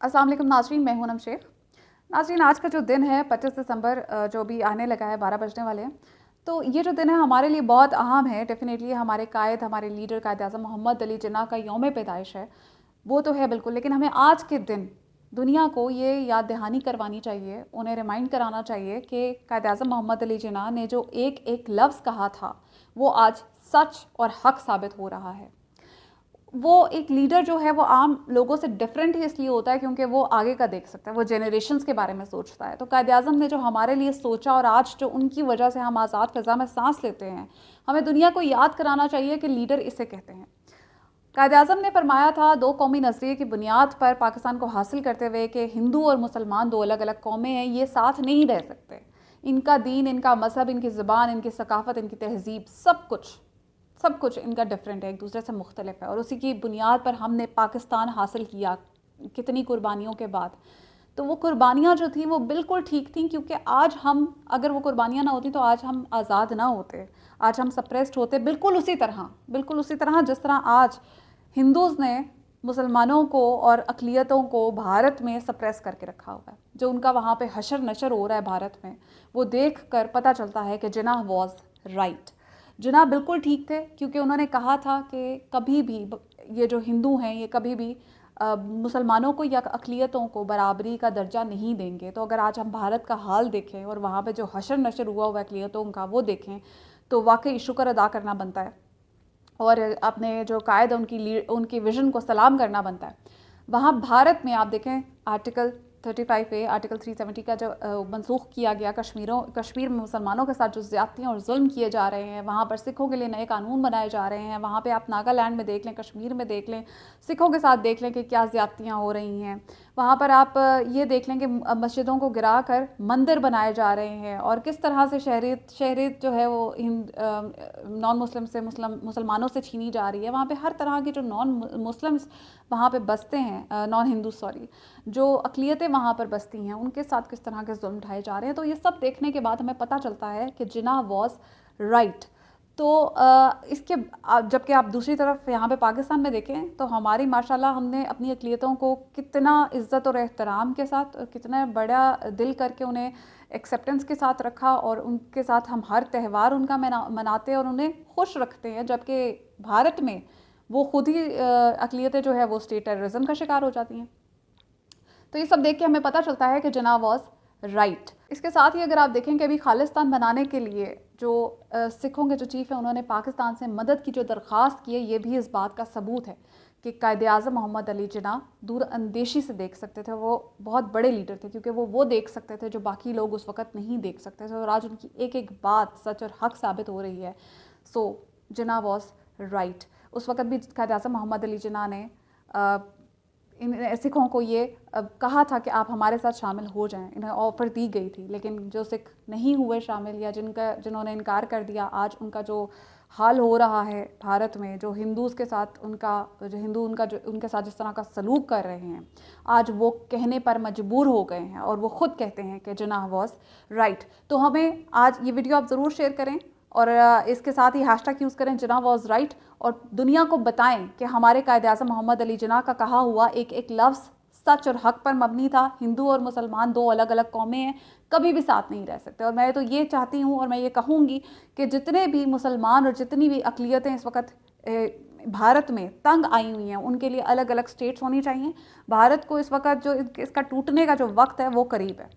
अस्सलाम वालेकुम नाज़रीन, मैं हूं नम शेख। नाज़रीन, आज का जो दिन है 25 दिसंबर जो भी आने लगा है, 12 बजने वाले हैं। तो ये जो दिन है हमारे लिए बहुत अहम है। डेफिनेटली हमारे कायद, हमारे लीडर कायद आज़म मोहम्मद अली जिन्ना का यौम पैदाइश है, वो तो है बिल्कुल। लेकिन हमें आज के दिन दुनिया को ये याद दहानी करवानी चाहिए, उन्हें रिमाइंड कराना चाहिए कि कायद आज़म मोहम्मद अली जिन्ना ने जो एक एक लफ्ज़ कहा था वो आज सच और हक साबित हो रहा है। वो एक लीडर जो है वो आम लोगों से डिफरेंट ही इसलिए होता है क्योंकि वो आगे का देख सकता है, वो जनरेशन्स के बारे में सोचता है। तो कायद-ए-आज़म ने जो हमारे लिए सोचा और आज जो उनकी वजह से हम आज़ाद फ़िज़ा में सांस लेते हैं, हमें दुनिया को याद कराना चाहिए कि लीडर इसे कहते हैं। कायद-ए-आज़म ने फरमाया था दो कौमी नज़रिए की बुनियाद पर पाकिस्तान को हासिल करते हुए कि हिंदू और मुसलमान दो अलग अलग कौमें हैं, ये साथ नहीं रह सकते। इनका दीन, इनका मज़हब, इनकी ज़ुबान, इनकी सकाफ़त, इनकी तहज़ीब, सब कुछ इनका डिफरेंट है, एक दूसरे से मुख्तलिफ है। और उसी की बुनियाद पर हमने पाकिस्तान हासिल किया कितनी कुर्बानियों के बाद। तो वो कुर्बानियाँ जो थी वो बिल्कुल ठीक थी, क्योंकि आज हम, अगर वो कुर्बानियाँ ना होती तो आज हम आज़ाद ना होते, आज हम सप्रेस्ड होते। बिल्कुल उसी तरह जिस तरह आज हिंदूज़ ने मुसलमानों को और अक़लियतों को भारत में सप्रेस करके रखा हुआ है। जो उनका वहाँ पे हशर नशर हो रहा है भारत में, वो देख कर पता चलता है कि जिन्ना वॉज राइट। जिन्ना बिल्कुल ठीक थे, क्योंकि उन्होंने कहा था कि कभी भी ये जो हिंदू हैं ये कभी भी मुसलमानों को या अक़लियतों को बराबरी का दर्जा नहीं देंगे। तो अगर आज हम भारत का हाल देखें और वहाँ पे जो हशर नशर हुआ हुआ अक़लियतों का वो देखें, तो वाकई शुक्र अदा करना बनता है और अपने जो कायद उनकी विज़न को सलाम करना बनता है। वहाँ भारत में आप देखें आर्टिकल 35A, आर्टिकल 370 का जो मनसूख किया गया, कश्मीर में मुसलमानों के साथ जो ज़्यादतियाँ और जुल्म किए जा रहे हैं, वहाँ पर सिखों के लिए नए कानून बनाए जा रहे हैं। वहाँ पे आप नागालैंड में देख लें, कश्मीर में देख लें, सिखों के साथ देख लें कि क्या ज़्यादतियाँ हो रही हैं। वहाँ पर आप ये देख लें कि मस्जिदों को गिरा कर मंदिर बनाए जा रहे हैं और किस तरह से शहरियत जो है वो नॉन मुस्लिम से मुसलमानों से छीनी जा रही है। वहाँ पे हर तरह के जो नॉन मुस्लिम्स वहाँ पे बसते हैं, नॉन हिंदू सॉरी, जो अक़लियतें वहाँ पर बसती हैं, उनके साथ किस तरह के जुल्म ढाए जा रहे हैं। तो ये सब देखने के बाद हमें पता चलता है कि जिन्ना वॉज राइट। तो जबकि आप दूसरी तरफ यहाँ पे पाकिस्तान में देखें तो हमारी माशाल्लाह हमने अपनी अक़लियतों को कितना इज़्ज़त और एहतराम के साथ और कितना बड़ा दिल करके उन्हें एक्सेप्टेंस के साथ रखा और उनके साथ हम हर त्यौहार उनका मनाते और उन्हें खुश रखते हैं। जबकि भारत में वो खुद ही अक़लियतें जो है वो स्टेट टेररिज्म का शिकार हो जाती हैं। तो ये सब देख के हमें पता चलता है कि जिन्ना वॉज राइट। इसके साथ ही अगर आप देखें कि अभी खालिस्तान बनाने के लिए जो सिखों के जो चीफ़ हैं उन्होंने पाकिस्तान से मदद की जो दरख्वास्त की है, ये भी इस बात का सबूत है कि कायद-ए-आज़म मोहम्मद अली जिन्ना दूरअंदेशी से देख सकते थे। वो बहुत बड़े लीडर थे क्योंकि वो देख सकते थे जो बाकी लोग उस वक़्त नहीं देख सकते थे, और आज उनकी एक एक बात सच और हक साबित हो रही है। सो जिन्ना वॉज राइट। उस वक़्त भी कायद-ए-आज़म मोहम्मद अली जिन्ना ने इन सिखों को ये कहा था कि आप हमारे साथ शामिल हो जाएं। इन्हें ऑफ़र दी गई थी, लेकिन जो सिख नहीं हुए शामिल या जिन्होंने इनकार कर दिया, आज उनका जो हाल हो रहा है भारत में, जो हिंदूज़ के साथ उनके साथ जिस तरह का सलूक कर रहे हैं, आज वो कहने पर मजबूर हो गए हैं और वो ख़ुद कहते हैं कि जिन्ना वॉज राइट। तो हमें आज ये वीडियो आप ज़रूर शेयर करें और इसके साथ ही हैशटैग यूज़ करें जिन्ना वॉज राइट, और दुनिया को बताएं कि हमारे कायद-ए-आज़म मोहम्मद अली जिन्ना का कहा हुआ एक एक लफ्ज़ सच और हक पर मबनी था। हिंदू और मुसलमान दो अलग अलग कौमें हैं, कभी भी साथ नहीं रह सकते। और मैं तो ये चाहती हूँ और मैं ये कहूँगी कि जितने भी मुसलमान और जितनी भी अक़लियतें इस वक़्त भारत में तंग आई हुई हैं, उनके लिए अलग अलग स्टेट्स होनी चाहिए। भारत को इस वक़्त जो इसका टूटने का जो वक्त है वो करीब है।